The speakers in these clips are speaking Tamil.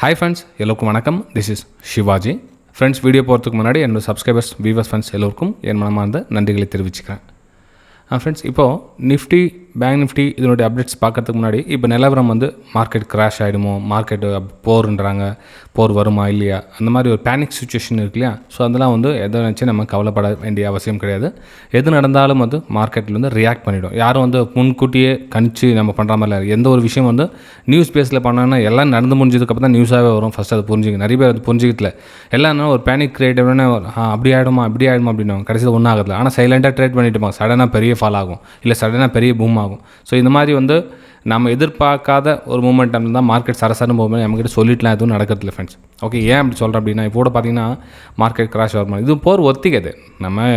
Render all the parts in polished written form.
Hi friends, எல்லோருக்கும் வணக்கம். This is Shivaji. Friends, video போகிறதுக்கு முன்னாடி என்னோட சப்ஸ்கிரைபர்ஸ் வியூவர்ஸ் ஃப்ரெண்ட்ஸ் எல்லோருக்கும் என் மனமார்ந்த நன்றிகளை தெரிவிச்சுக்கிறேன். ஃப்ரெண்ட்ஸ், இப்போது நிஃப்டி பேங்க் நிஃப்டி இதனுடைய அப்டேட்ஸ் பார்க்கறதுக்கு முன்னாடி இப்போ நிலவரம் மார்க்கெட் கிராஷ் ஆகிடுமோ, மார்க்கெட்டு போருன்றாங்க, போர் வருமா இல்லையா, அந்த மாதிரி ஒரு பேனிக் சுச்சுவேஷன் இருக்கு இல்லையா. ஸோ அதெல்லாம் எதை நினச்சி நம்ம கவலைப்பட வேண்டிய அவசியம் கிடையாது. எது நடந்தாலும் ரியாக்ட் ரியாக்ட் பண்ணிவிடும். யாரும் முன்கூட்டியே கணிச்சு நம்ம பண்ணுற மாதிரி இல்லை. எந்த ஒரு விஷயம் நியூஸ் பேஸில் பண்ணோன்னா எல்லாம் நடந்து முடிஞ்சதுக்கப்புறம் தான் நியூஸாகவே வரும். ஃபஸ்ட்டு அது புரிஞ்சுக்க நிறைய பேர் அது புரிஞ்சுக்கிட்டல. எல்லாம் ஒரு பேனிக் கிரியேட் ஆகணும்னா அப்படி ஆகிடுமா இப்படி ஆகிடுமா அப்படின்னு கடைசியில் ஒன்றும் ஆகுது. ஆனால் சைலண்ட்டாக ட்ரேட் பண்ணிட்டு இருப்பாங்க. சடனாக பெரிய ஃபால் ஆகும், இல்லை சடனாக பெரிய பூம் ஆகும். ஸோ இந்த மாதிரி நம்ம எதிர்பார்க்காத ஒரு மூமெண்ட் தான் மார்க்கெட் சரசரன்னு போகும்போது நம்மக்கிட்ட சொல்லிட்டுலாம் எதுவும் நடக்கிறதில்ல ஃப்ரெண்ட்ஸ். ஓகே, ஏன் அப்படி சொல்கிறேன் அப்படின்னா, இப்போ கூட பார்த்தீங்கன்னா மார்க்கெட் கிராஷ் ஆகிற மாதிரி இது போர் ஒத்திக்கது. நம்ம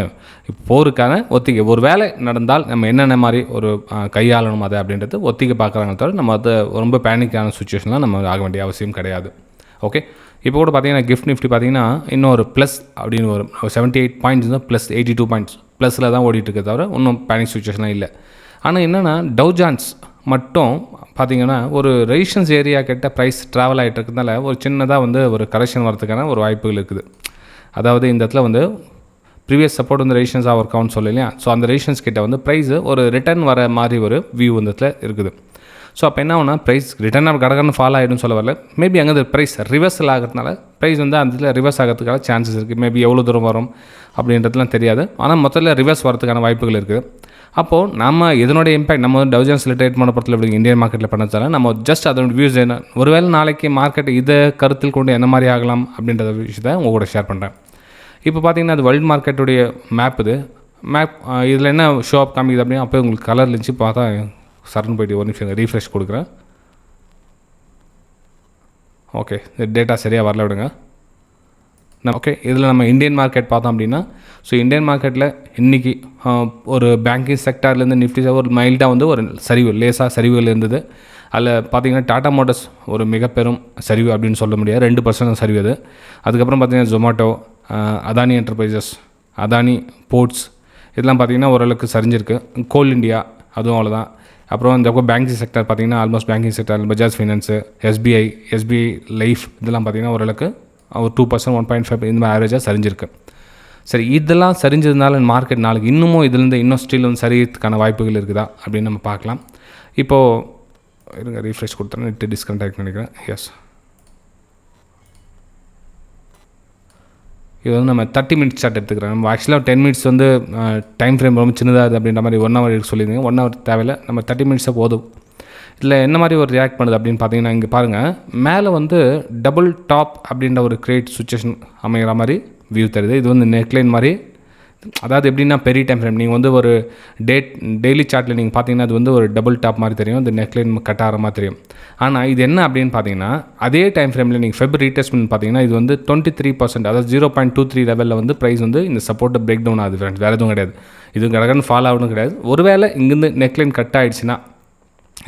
போருக்கான ஒத்திகை ஒரு வேலை நடந்தால் நம்ம என்னென்ன மாதிரி ஒரு கையாளணும் அதை அப்படின்றது ஒத்திகை பார்க்குறாங்க தவிர நம்ம அதை ரொம்ப பேனிக்கான சுச்சுவேஷன்லாம் நம்ம ஆக வேண்டிய அவசியம் கிடையாது. ஓகே, இப்போ கூட பார்த்தீங்கன்னா கிஃப்ட் நிஃப்டி பார்த்தீங்கன்னா இன்னும் ஒரு ப்ளஸ் அப்படின்னு ஒரு 78 பாயிண்ட்ஸ் தான், ப்ளஸ் 82 பாயிண்ட்ஸ் ப்ளஸில் தான் ஓடிட்டுருக்க தவிர இன்னும் பேனிக் சுச்சுவேஷனாக இல்லை. ஆனால் என்னென்னா டவுஜான்ஸ் மட்டும் பார்த்திங்கன்னா ஒரு ரெசிஸ்டன்ஸ் ஏரியா கிட்ட ப்ரைஸ் ட்ராவல் ஆகிட்டு இருக்கிறதுனால ஒரு சின்னதாக ஒரு கரெக்ஷன் வரதுக்கான ஒரு வாய்ப்புகள் இருக்குது. அதாவது இந்த இடத்துல ப்ரீவியஸ் சப்போர்ட் ரெசிஸ்டன்ஸாக ஒர்க் ஆகும்னு சொல்லலையா. ஸோ அந்த ரெசிஸ்டன்ஸ் கிட்ட ப்ரைஸ் ஒரு ரிட்டர்ன் வர மாதிரி ஒரு வியூ இந்த இடத்துல இருக்குது. ஸோ அப்போ என்ன ஆகுனா ப்ரைஸ் ரிட்டர்ன் ஆஃப் கடகன்னு ஃபால் ஆகிடும்னு சொல்ல வரல. மேபி அங்கே ப்ரைஸ் ரிவர்சல் ஆகிறதுனால ப்ரைஸ் அந்த இடத்துல ரிவர்ஸ் ஆகிறதுக்கான சான்சஸ் இருக்குது. மேபி எவ்வளோ தூரம் வரும் அப்படின்றதுலாம் தெரியாது. ஆனால் மொத்தத்தில் ரிவர்ஸ் வரதுக்கான வாய்ப்புகள் இருக்குது. அப்போது நம்ம இதனுடைய இம்பாக்ட் நம்ம டவுஜன்ஸில் ட்ரேட் பண்ண பொறுத்தல எப்படி இந்தியன் மார்க்கெட்டில் பண்ணதால நம்ம ஜஸ்ட் அதோட வியூஸ் என்ன, ஒருவேளை நாளைக்கு மார்க்கெட் இதை கருத்தில் கொண்டு என்ன மாதிரி ஆகலாம் அப்படின்ற விஷயத்தை உங்கள் கூட ஷேர் பண்ணுறேன். இப்போ பார்த்தீங்கன்னா அது வேர்ல்டு மார்க்கெட்டுடைய மேப். இது மேப் இதில் என்ன ஷோ அப் காமிக்குது அப்படின்னா அப்போ உங்களுக்கு கலர் இருந்துச்சு. பார்த்தா சரன்னு போய்ட்டு ஒரு நிமிஷம் ரீஃப்ரெஷ் கொடுக்குறேன். ஓகே, இந்த டேட்டா சரியாக வரல விடுங்க. ஓகே, இதில் நம்ம இந்தியன் மார்க்கெட் பார்த்தோம் அப்படின்னா, ஸோ இந்தியன் மார்க்கெட்டில் இன்றைக்கி ஒரு பேங்கிங் செக்டார்லேருந்து நிஃப்டி ஒரு மைல்டாக ஒரு சரிவு, லேசாக சரிவுகள் இருந்தது. அதில் பார்த்திங்கன்னா டாடா மோட்டர்ஸ் ஒரு மிக பெரும் சரிவு அப்படின்னு சொல்ல முடியாது, 2% சரிவு அது. அதுக்கப்புறம் பார்த்திங்கன்னா ஜொமேட்டோ, அதானி என்டர்பிரைசஸ், அதானி போர்ட்ஸ் இதெல்லாம் பார்த்திங்கன்னா ஓரளவுக்கு சரிஞ்சிருக்கு. கோல் இண்டியா அதுவும் அவ்வளோதான். அப்புறம் இந்த பேங்கிங் செக்டர் பார்த்திங்கன்னா almost banking sector Bajaj finance, SBI life இதெல்லாம் பார்த்திங்கன்னா ஓரளவுக்கு ஒரு 2%, 1.5 இந்த மாதிரி ஆவரேஜாக சரிஞ்சிருக்கு. சரி, இதெல்லாம் சரிஞ்சதுனால மார்க்கெட் நாளைக்கு இன்னமும் இதுலேருந்து இன்னும் ஸ்டில் சரியறதுக்கான வாய்ப்புகள் இருக்குதா அப்படின்னு நம்ம பார்க்கலாம். இப்போது இருங்க ரீஃப்ரெஷ் கொடுத்தேன், நெட்டு டிஸ்கனெக்ட் ஆகிட்டு நினைக்கிறேன். எஸ், இது நம்ம 30 மினிட்ஸ் சார்ட் எடுத்துக்கிறேன். நம்ம ஆக்சுவலாக 10 மினிட்ஸ் டைம் ஃப்ரேம் ரொம்ப சின்னதாக அப்படின்ற மாதிரி 1 ஹவர் சொல்லியிருந்தீங்க. 1 ஹவர் தேவையில்லை, நம்ம 30 மினிட்ஸாக போதும். இதில் என்ன மாதிரி ஒரு ரியாக்ட் பண்ணுது அப்படின்னு பார்த்தீங்கன்னா, இங்கே பாருங்கள் மேலே டபுள் டாப் அப்படின்ற ஒரு கிரியேட் சுச்சுவேஷன் அமைகிற மாதிரி வியூ தருது. இது நெக்லைன் மாதிரி, அதாவது எப்படின்னா பெரிய டைம் ஃப்ரேம் நீங்கள் ஒரு டெய்லி சார்ட்டில் நீங்கள் பார்த்தீங்கன்னா அது ஒரு டபுள் டாப் மாதிரி தெரியும், இந்த நெக்லைன் கட் ஆகிற மாதிரி தெரியும். ஆனால் இது என்ன அப்படின்னு பார்த்தீங்கன்னா அதே டைம் ஃப்ரேமில் நீங்கள் ஃபெப்ரவரி ரீடெஸ்ட்மெண்ட் பார்த்தீங்கன்னா இது 23%, அதாவது 0.23 லெவலில் ப்ரைஸ் இந்த சப்போர்ட்டை பிரேக் டவுன் ஆகுது ஃப்ரெண்ட்ஸ். வேறு எதுவும் கிடையாது. இது கடகன்னு ஃபால் ஆகணும் கிடையாது. ஒருவேளை இங்கேருந்து நெக்லைன் கட் ஆகிடுச்சுன்னா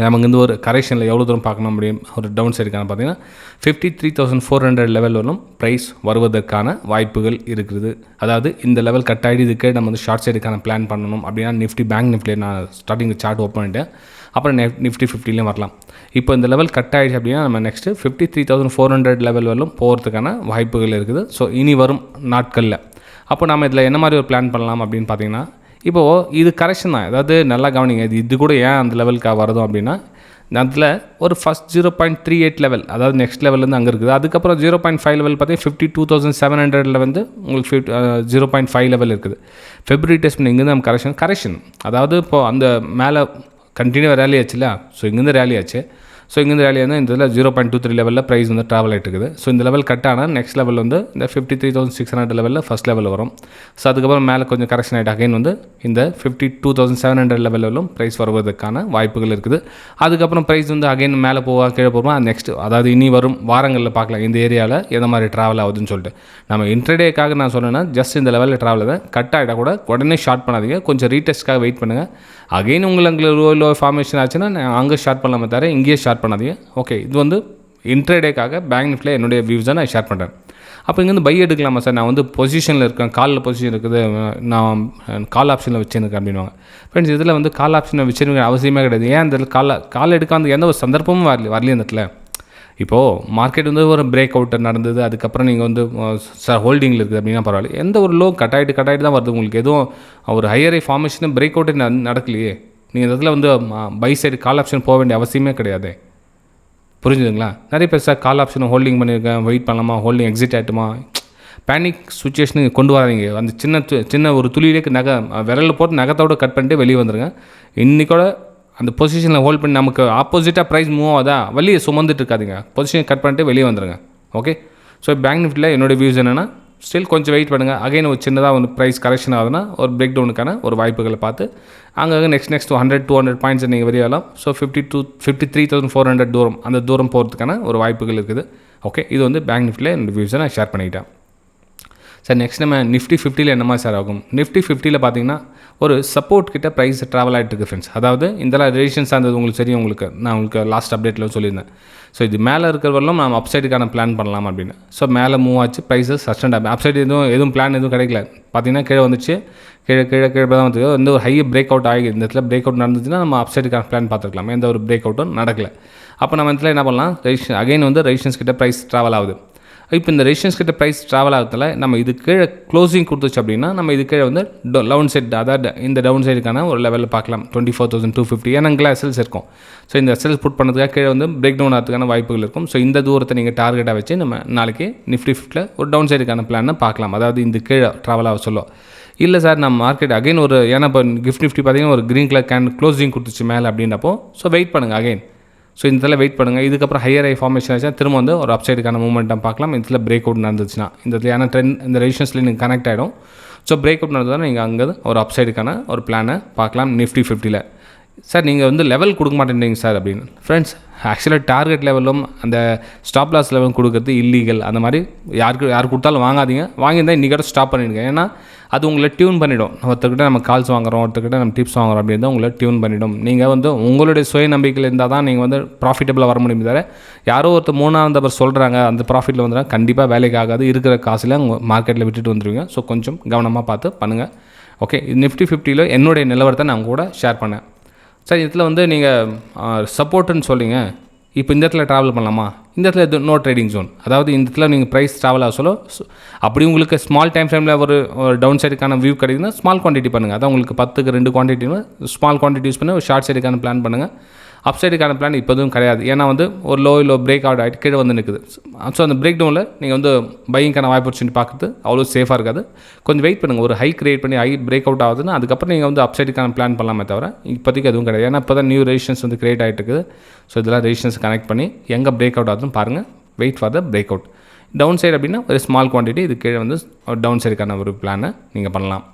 நம்ம இங்கேருந்து ஒரு கரெக்ஷனில் எவ்வளோ தூரம் பார்க்கணும் அப்படின்னு ஒரு டவுன் சைடுக்கான பார்த்தீங்கன்னா 53,400 லெவல் வரலும் ப்ரைஸ் வருவதற்கான வாய்ப்புகள் இருக்குது. அதாவது இந்த லெவல் கட் ஆகிடு இதுக்கே நம்ம ஷார்ட் சைடுக்கான பிளான் பண்ணணும் அப்படின்னா நிஃப்டி பேங்க் நிஃப்டியில் நான் ஸ்டார்டிங் சார்ட் ஓப்பன் பண்ணிட்டேன். அப்புறம் நிஃப்டி 50லேயும் வரலாம். இப்போ இந்த லெவல் கட் ஆகிடுச்சு அப்படின்னா நம்ம நெக்ஸ்ட்டு 53,400 லெவல் வரலும் போகிறதுக்கான வாய்ப்புகள் இருக்குது. ஸோ இனி வரும் நாட்களில் அப்போ நம்ம இதில் என்ன மாதிரி ஒரு பிளான் பண்ணலாம் அப்படின்னு பார்த்தீங்கன்னா, இப்போது இது கரெக்ஷன் தான். அதாவது நல்லா கவனிங்க, இது கூட ஏன் அந்த லெவலுக்காக வரதும் அப்படின்னா அதில் ஒரு ஃபஸ்ட் 0.38 லெவல், அதாவது நெக்ஸ்ட் லெவல்லேருந்து அங்கே இருக்குது. அதுக்கப்புறம் 0.5 லெவல் பார்த்தீங்கன்னா 52,700 உங்களுக்கு 0.5 லெவல் இருக்குது. ஃபெப்ரவரி டெஸ்ட் இங்கேருந்து நம்ம கரெக்ஷன் அதாவது இப்போது அந்த மேலே கண்டினியூ ரேலி ஆச்சு இல்லையா. ஸோ இங்கேருந்து ரேலி ஆச்சு. ஸோ இங்கேருந்து ரேலி இந்த இதில் 0.23 லெவலில் ப்ரைஸ் ட்ராவல் ஆகிட்டு இருக்குது. ஸோ இந்த லெவல் கட் ஆனால் நெக்ஸ்ட் லெவல் இந்த 53,600 லெவலில் ஃபஸ்ட் லெவலில் வரும். ஸோ அதுக்கப்புறம் மேலே கொஞ்சம் கரெக்ஷன் ஆகிட்டு அகைன் இந்த 52,700 லெவலிலும் ப்ரைஸ் வருவதற்கான வாய்ப்புகள் இருக்குது. அதுக்கப்புறம் ப்ரைஸ் அகைன் மேலே கீழே போவோம். நெக்ஸ்ட் அதாவது இனி வரும் வாரங்களில் பார்க்கலாம் இந்த ஏரியாவில் எந்த மாதிரி ட்ராவல் ஆகுதுன்னு சொல்லிட்டு. நம்ம இன்ட்ரடேக்காக நான் சொன்னேன்னா ஜஸ்ட் இந்த லெவலில் ட்ராவல் தான். கட் ஆகிட கூட உடனே ஷார்ட் பண்ணாதீங்க, கொஞ்சம் ரீடெஸ்ட்காக வெயிட் பண்ணுங்கள். அகைன் உங்களுக்கு லோ ஃபார்மேஷன் ஆச்சுன்னா அங்கே ஷார்ட் பண்ணலாமே தவிர இங்கேயே ஷார்ட் பண்ணாதீங்க. ஓகே, இது இன்ட்ரேடேக்காக பேங்க் நிஃப்டியில் என்னுடைய வியூஸை நான் ஷேர் பண்ணுறேன். அப்போ இங்கேருந்து பை எடுக்கலாமா சார், நான் பொசிஷனில் இருக்கேன், காலில் பொசிஷன் இருக்குது, நான் கால் ஆப்ஷனில் வச்சுருக்கேன் அப்படின்வாங்க. ஃப்ரெண்ட்ஸ், இதில் கால் ஆப்ஷனில் வச்சுருக்க அவசியமே கிடையாது. ஏன் அந்த கால் எடுக்க எந்த ஒரு சந்தர்ப்பமும் வரலையே அந்த இடத்துல. இப்போது மார்க்கெட் வந்து ஒரு பிரேக் அவுட் நடந்தது, அதுக்கப்புறம் நீங்கள் வந்து ஹோல்டிங்கில் இருக்குது அப்படின்னா பரவாயில்ல. எந்த ஒரு லோ கட் ஆகிட்டு தான் வருது, உங்களுக்கு எதுவும் ஒரு ஹையரை ஃபார்மேஷன் பிரேக் அவுட்டே நடக்கலையே. நீங்கள் இதில் வந்து பை சைடு கால் ஆப்ஷன் போக வேண்டிய அவசியமே கிடையாது. புரிஞ்சுதுங்களா? நிறைய பேர் சார் கால் ஆப்ஷன் ஹோல்டிங் பண்ணியிருக்கேன், வெயிட் பண்ணலாமா, ஹோல்டிங் எக்ஸிட் ஆகிட்டுமா, பேனிக் சுச்சுவேஷனுக்கு கொண்டு வராதிங்க. அந்த சின்ன ஒரு துளியிலேக்கு விரலில் போட்டு நகத்தோடு கட் பண்ணிட்டு வெளியே வந்துடுங்க. இன்றைக்கூட அந்த பொசிஷனில் ஹோல்ட் பண்ணி நமக்கு ஆப்போசிட்டாக ப்ரைஸ் மூவ் ஆகுதா, வழியை சுமந்துட்டு இருக்காதிங்க, பொசிஷனை கட் பண்ணிட்டு வெளியே வந்துடுங்க. ஓகே. ஸோ பேங்க் நிஃப்டியில் என்னோடய வியூஸ் என்னென்னா, ஸ்டில் கொஞ்சம் வெயிட் பண்ணுங்கள். அகைன் ஒரு சின்னதாக வந்து ப்ரைஸ் கரெக்ஷன் ஆகுதுன்னா ஒரு பிரேக் டவுனுக்கான ஒரு வாய்ப்புகளை பார்த்து அங்கே நெக்ஸ்ட் 100-200 பாயிண்ட்ஸ் நீங்கள் வெளியாகலாம். ஸோ 53,400 தூரம், அந்த தூரம் போகிறதுக்கான ஒரு வாய்ப்புகள் இருக்குது. ஓகே. இது வந்து பேங்க் நிஃப்டியில் என்னோடய வியூஸை நான் ஷேர் பண்ணிக்கிட்டேன். சார் நெக்ஸ்ட் நம்ம நிஃப்டி 50ல் என்ன மாதிரி சார் ஆகும்? நிஃப்டி 50ல் பார்த்தீங்கன்னா ஒரு சப்போர்ட் கிட்ட ப்ரைஸ் ட்ராவல் ஆகிட்டு இருக்குது ஃப்ரெண்ட்ஸ். அதாவது இதெல்லாம் ரெசிஸ்டன்ஸாக இருந்தது உங்களுக்கு தெரியும். நான் உங்களுக்கு லாஸ்ட் அப்டேட்டில் சொல்லியிருந்தேன். ஸோ இது மேலே இருக்கிறவரெல்லாம் நம்ம அப்சைடுக்கான பிளான் பண்ணலாம் அப்படின்னு. ஸோ மேலே மூவ் ஆச்சு, ப்ரைஸஸ் சஸ்டெண்ட் ஆகும். அப்சைடு எதுவும் பிளான் எதுவும் கிடைக்கல. பார்த்தீங்கன்னா கீழே வந்துச்சு, கீழே தான் வந்து வந்து ஒரு ஹை பிரேக் அவுட் ஆகி இந்த இடத்துல பிரேக் அவுட் நடந்துச்சுன்னா நம்ம அப்சைடுக்கான பிளான் பார்த்துருக்கலாம். எந்த ஒரு பிரேக் அவுட்டும் நடக்கல. அப்போ நம்ம இடத்துல என்ன பண்ணலாம், அகைன் வந்து ரெசிஸ்டன்ஸ் கிட்ட ப்ரைஸ் ட்ராவல் ஆகுது. இப்போ இந்த ரெசிஸ்டன்ஸ் கிட்ட ப்ரைஸ் ட்ராவல் ஆகிறதுல நம்ம இது கீழே க்ளோசிங் கொடுத்துச்சு அப்படின்னா நம்ம இது கீழே வந்து டவுன் சைட், அதாவது இந்த டவுன் சைடுக்கான ஒரு லெவலில் பார்க்கலாம் 24,250. ஏன்னா இங்கே எஸ்எல்ஸ் இருக்கும். ஸோ இந்த எஸ்எல்ஸ் புட் பண்ணுறதுக்காக கீழே வந்து பிரேக் டவுன் ஆகிறதுக்கான வாய்ப்புகள் இருக்கும். ஸோ இந்த தூரத்தை நீங்கள் டார்கெட்டாக வச்சு நம்ம நாளைக்கு நிஃப்டி 50ல் ஒரு டவுன் சைடுக்கான பிளானை பார்க்கலாம். அதாவது இந்த கீழே ட்ராவல் ஆக சொல்லும். இல்லை சார் நம்ம மார்க்கெட் அகைன் ஒரு, ஏன்னா இப்போ நிஃப்டி பார்த்தீங்கன்னா ஒரு க்ரீன் கலர் கேன் க்ளோசிங் கொடுத்துச்சு மேலே அப்படின்றப்போ ஸோ வெயிட் பண்ணுங்கள் அகைன். ஸோ இதில் வெயிட் பண்ணுங்கள். இதுக்கப்புறம் ஹையர் ஐ ஃபார்மேஷன் ஆச்சுன்னா திரும்ப வந்து ஒரு அப்சைடுக்கான மூவ்மெண்ட்டாக பார்க்கலாம். இதில் பிரேக் அவுட் நடந்துச்சுன்னா இந்த ஏன்னா ட்ரெண்ட் இந்த ரெசிஸ்டன்ஸில் நீங்கள் கனெக்ட் ஆகிடும். ஸோ பிரேக் அவுட் நடந்ததுன்னா நீங்கள் அங்கே ஒரு அப்சைடுக்கான ஒரு பிளானை பார்க்கலாம் நிஃப்டி 50ல். சார் நீங்கள் வந்து லெவல் கொடுக்க மாட்டேன்றீங்க சார் அப்படின்னு. ஃப்ரெண்ட்ஸ், ஆக்சுவலாக டார்கெட் லெவலும் அந்த ஸ்டாப் லாஸ் லெவலும் கொடுக்குறது இல்லீகல். அந்த மாதிரி யார் கொடுத்தாலும் வாங்காதீங்க. வாங்கியிருந்தால் இன்றைக்கி ஸ்டாப் பண்ணிவிடுங்க. ஏன்னா அது உங்களை டியூன் பண்ணிவிடும். ஒருத்தர்கிட்ட நம்ம கால்ஸ் வாங்குகிறோம், ஒருத்தர்கிட்ட நம்ம டிப்ஸ் வாங்குறோம் அப்படின்னு தான் உங்களை டியூன் பண்ணிவிடும். நீங்கள் வந்து உங்களுடைய சுய நம்பிக்கையில் இருந்தால் தான் நீங்கள் வந்து ப்ராஃபிட்டபிளாக வர முடியும். தவிர யாரோ ஒருத்தர் மூணாவது நபர் சொல்கிறாங்க அந்த ப்ராஃபிட்டில் வந்துட்டால் கண்டிப்பாக வேலைக்கு ஆகாது. இருக்கிற காசில் உங்கள் மார்க்கெட்டில் விட்டுட்டு வந்துடுவீங்க. ஸோ கொஞ்சம் கவனமாக பார்த்து பண்ணுங்கள். ஓகே. நிஃப்டி 50ல் என்னுடைய நிலவரத்தை நான் கூட ஷேர் பண்ணேன். சார் இதில் வந்து நீங்கள் சப்போர்ட்டுன்னு சொல்லிங்க, இப்போ இந்த இடத்துல ட்ராவல் பண்ணலாமா, இந்த இடத்துல இது நோ ட்ரேடிங் ஜோன், அதாவது இந்த இடத்துல நீங்கள் ப்ரைஸ் ட்ராவல் ஆக சொல்ல அப்படி உங்களுக்கு ஸ்மால் டைம் ஃப்ரேமில் ஒரு டவுன் சைடுக்கான வியூ கிடைக்குதுன்னா ஸ்மால் குவான்டிட்டி பண்ணுங்கள். அதான் உங்களுக்கு 10க்கு 2 குவான்டிட்டின்னு ஸ்மால் குவான்டிட்டி யூஸ் பண்ணி ஒரு ஷார்ட் சைடுக்கான பிளான் பண்ணுங்கள். அப் சைடுக்கான பிளான் இப்போதும் கிடையாது. ஏன்னா வந்து ஒரு லோ பிரேக் அவுட் ஆகிட்டு கீழே வந்து நிற்குது. ஸோ அந்த பிரேக் டவுனில் நீங்கள் வந்து பையிங்கான ஆப்பர்ச்சுனிட்டி பார்க்குறது அவ்வளோ சேஃபாக இருக்காது. கொஞ்சம் வெயிட் பண்ணுங்கள். ஒரு ஹை கிரியேட் பண்ணி ஹை பிரேக் அவுட் ஆகுதுன்னா அதுக்கப்புறம் நீங்கள் வந்து அப் சைடுக்கான பிளான் பண்ணலாமே தவிர இப்போதைக்கு எதுவும் கிடையாது. ஏன்னா இப்போ தான் நியூ ரெசிஸ்டன்ஸ் வந்து கிரியேட் ஆகிட்டு இருக்குது. ஸோ இதெல்லாம் ரெசிஸ்டன்ஸ் கனெக்ட் பண்ணி எங்கே பிரேக் அவுட் ஆகுதுன்னு பாருங்கள். Wait for the break out. Down side அப்படின்னா ஒரு ஸ்மால் குவான்டிட்டி இது கீழே வந்து டவுன் சைடுக்கான ஒரு பிளானை நீங்கள் பண்ணலாம்.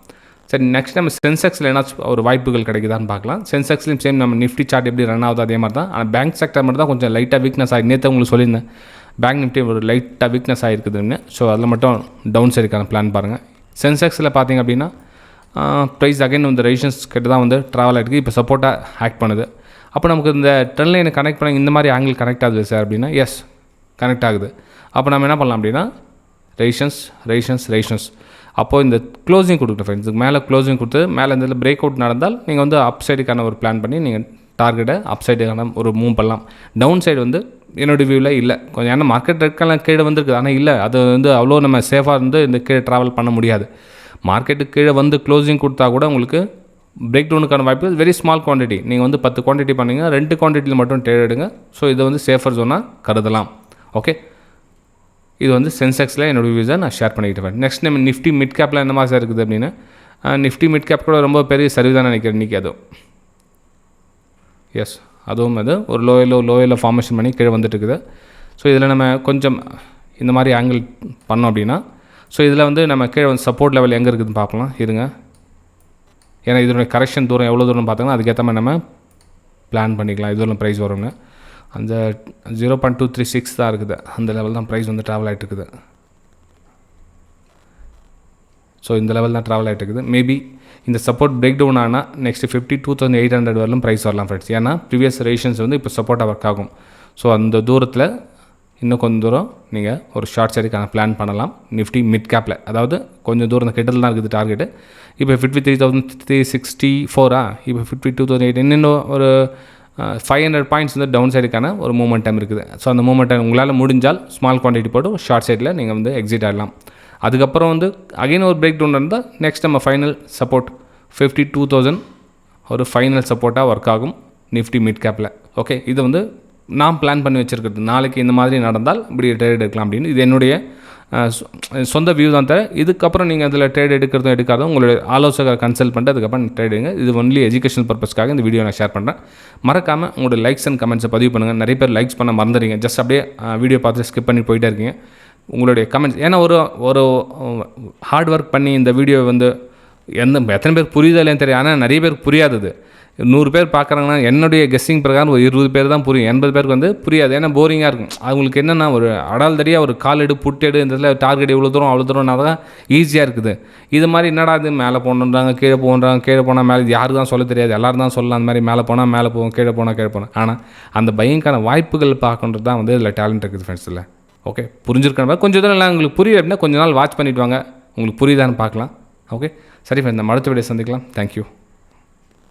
சரி, நெக்ஸ்ட் நம்ம சென்செக்ஸில் ஏன்னாச்சும் ஒரு வாய்ப்புகள் கிடைக்குதான்னு பார்க்கலாம். சென்செக்ஸ்லையும் சேம் நம்ம நிஃப்டி சார்ட் எப்படி ரன் ஆகுது அதே மாதிரி தான். ஆனால் பேங்க் செக்டர் மட்டும் தான் கொஞ்சம் லைட்டாக வீக்னஸ் ஆகி, நேற்று உங்களுக்கு சொல்லியிருந்தேன் பேங்க் நிஃப்டி ஒரு லைட்டாக வீக்னஸ் ஆகிருக்குதுன்னு. ஸோ அதில் மட்டும் டவுன் சைடுக்கான பிளான் பாருங்கள். சென்செக்ஸில் பார்த்தீங்க அப்படின்னா ப்ரைஸ் அகைன் வந்து ரெசிஸ்டன்ஸ் கிட்ட தான் வந்து ட்ராவல் ஆகிருக்கு. இப்போ சப்போர்ட்டாக ஆக்ட் பண்ணுது. அப்போ நமக்கு இந்த ட்ரெண்ட் லைனை கனெக்ட் பண்ணி இந்த மாதிரி ஆங்கிள் கனெக்ட் ஆகுது சார் அப்படின்னா எஸ் கனெக்ட் ஆகுது. அப்போ நம்ம என்ன பண்ணலாம் அப்படின்னா ரெசிஸ்டன்ஸ் அப்போது இந்த க்ளோசிங் கொடுக்குற ஃப்ரெண்ட்ஸ் இதுக்கு மேலே க்ளோசிங் கொடுத்து மேலே இந்த பிரேக் அவுட் நடந்தால் நீங்கள் வந்து அப் சைடுக்கான ஒரு பிளான் பண்ணி நீங்கள் டார்கெட்டை அப் சைடுக்கான ஒரு மூவ் பண்ணலாம். டவுன் சைடு வந்து என்னோடய வியூவில் இல்லை கொஞ்சம், ஏன்னா மார்க்கெட் ரெட்கெல்லாம் கீழே வந்துருக்குது. ஆனால் இல்லை அது வந்து அவ்வளோ நம்ம சேஃபாக இருந்து இந்த கீழே ட்ராவல் பண்ண முடியாது. மார்க்கெட்டுக்கு கீழே வந்து க்ளோசிங் கொடுத்தா கூட உங்களுக்கு பிரேக் டவுனுக்கான வாய்ப்பு வெரி ஸ்மால் குவான்டிட்டி. நீங்கள் வந்து 10 குவான்டிட்டி பண்ணிங்கன்னா 2 குவான்டிட்டியில் மட்டும் ட்ரேட் எடுங்க. ஸோ இதை வந்து சேஃபர் ஜோனாக கருதலாம். ஓகே, இது வந்து சென்செக்ஸில் என்னோடய வியூஸை நான் ஷேர் பண்ணிக்கிட்டேன். நெக்ஸ்ட் நம்ம நிஃப்டி மிட் கேப்பில் என்ன மாதிரி இருக்குது அப்படின்னு, நிஃப்டி மிட் கேப் கூட ரொம்ப பெரிய சரிவு தான் நினைக்கிறேன் இன்றைக்கி. அதுவும் எஸ் அதுவும் அது ஒரு லோயில் ஃபார்மேஷன் பண்ணி கீழே வந்துட்டு இருக்குது. ஸோ இதில் நம்ம கொஞ்சம் இந்த மாதிரி ஆங்கிள் பண்ணோம் அப்படின்னா ஸோ இதில் வந்து நம்ம கீழே வந்து சப்போர்ட் லெவல் எங்கே இருக்குதுன்னு பார்க்கலாம் இருங்க. ஏன்னா இதனுடைய கரெக்ஷன் தூரம் எவ்வளோ தூரம் பார்த்தோங்கன்னா அதுக்கேற்ற மாதிரி நம்ம பிளான் பண்ணிக்கலாம். இதெல்லாம் ப்ரைஸ் வரும்னு அந்த 0.236 தான் இருக்குது. அந்த லெவல் தான் ப்ரைஸ் வந்து ட்ராவல் ஆகிட்டு இருக்குது. ஸோ இந்த லெவல் தான் ட்ராவல் ஆகிட்டு இருக்குது. மேபி இந்த சப்போர்ட் பிரேக் டவுன் ஆனால் நெக்ஸ்ட் 52,800 வரலும் ப்ரைஸ் வரலாம் ஃப்ரெண்ட்ஸ். ஏன்னா ப்ரீவியஸ் ரெசிஸ்டன்ஸ் வந்து இப்போ சப்போர்ட்டாக ஒர்க் ஆகும். ஸோ அந்த தூரத்தில் இன்னும் கொஞ்சம் தூரம் நீங்கள் ஒரு ஷார்ட் சைடுக்கான பிளான் பண்ணலாம் நிஃப்டி மிட் கேப்பில். அதாவது கொஞ்சம் தூரம் இந்த கிட்டத்தில் தான் இருக்குது டார்கெட்டு. இப்போ 53,364 இப்போ 52,800 இன்னும் ஒரு 500 பாயிண்ட்ஸ் வந்து டவுன் சைடுக்கான ஒரு மூமெண்டம் இருக்குது. ஸோ அந்த மூமெண்டம் உங்களால் முடிஞ்சால் ஸ்மால் குவான்டிட்டி போட்டு ஷார்ட் சைடில் நீங்கள் வந்து எக்ஸிட் ஆகலாம். அதுக்கப்புறம் வந்து அகைன் ஒரு பிரேக் டவுன் இருந்தால் நெக்ஸ்ட் நம்ம ஃபைனல் சப்போர்ட் 52,000 ஒரு ஃபைனல் சப்போர்ட்டாக ஒர்க் ஆகும் நிஃப்டி மிட் கேப்பில். ஓகே, இது வந்து நான் பிளான் பண்ணி வச்சுருக்கிறது. நாளைக்கு இந்த மாதிரி நடந்தால் இப்படி ட்ரேட் எடுக்கலாம் அப்படின்னு. இது என்னுடைய சொந்த வியூ தான் தவிர இதுக்கப்புறம் நீங்கள் அதில் ட்ரேட் எடுக்கிறதும் எடுக்காதும் உங்களுடைய ஆலோசகரை கன்சல்ட் பண்ணிட்டு அதுக்கப்புறம் ட்ரேட் எடுங்க. இது ஒன்லி எஜுகேஷனல் பர்பஸ்க்காக இந்த வீடியோ நான் ஷேர் பண்ணுறேன். மறக்காமல் உங்களோட லைக்ஸ் அண்ட் கமெண்ட்ஸை பதிவு பண்ணுங்கள். நிறைய பேர் லைக்ஸ் பண்ண மறந்துடுறீங்க. ஜஸ்ட் அப்படியே வீடியோ பார்த்து ஸ்கிப் பண்ணி போயிட்டே இருக்கீங்க. உங்களுடைய கமெண்ட்ஸ், ஏன்னா ஒரு ஹார்ட் ஒர்க் பண்ணி இந்த வீடியோ வந்து எத்தனை பேர் புரியுதா இல்லைன்னு தெரியும். ஆனால் நிறைய பேருக்கு புரியாதது. 100 பேர் பார்க்குறாங்கன்னா என்னுடைய கெஸ்ஸிங் பிரகாரம் ஒரு 20 பேர் தான் புரியும். 80 பேருக்கு வந்து புரியாது. ஏன்னா போரிங்காக இருக்கும். அவங்களுக்கு என்னென்னா ஒரு அடால்தடியாக ஒரு கால் எடு புட்டெடு இந்த இதில் டார்கெட் இவ்வளோ தூரம் அவ்வளோ தூரம்னா தான் ஈஸியாக இருக்குது. இது மாதிரி என்னடா இது மேலே போகணுன்றாங்க, கீழே போனால் மேலே, யாருக்கு தான் சொல்ல தெரியாது, எல்லோரும் தான் சொல்லலாம். அந்த மாதிரி மேலே போனால் மேலே போவோம், கீழே போனால். ஆனால் அந்த பையங்கான வாய்ப்புகள் பார்க்கணுன்றது தான் வந்து இதில் டேலண்ட் இருக்குது ஃப்ரெண்ட்ஸ். இல்லை ஓகே, புரிஞ்சிருக்கணும். கொஞ்சம் தூரம் இல்லை உங்களுக்கு புரியுது அப்படின்னா கொஞ்ச நாள் வாட்ச் பண்ணிவிட்டு வாங்க, உங்களுக்கு புரியுதான்னு பார்க்கலாம். ஓகே, சரி ஃப்ரெண்ட்ஸ், நம்ம அடுத்த வீடியோ சந்திக்கலாம். தேங்க்யூ.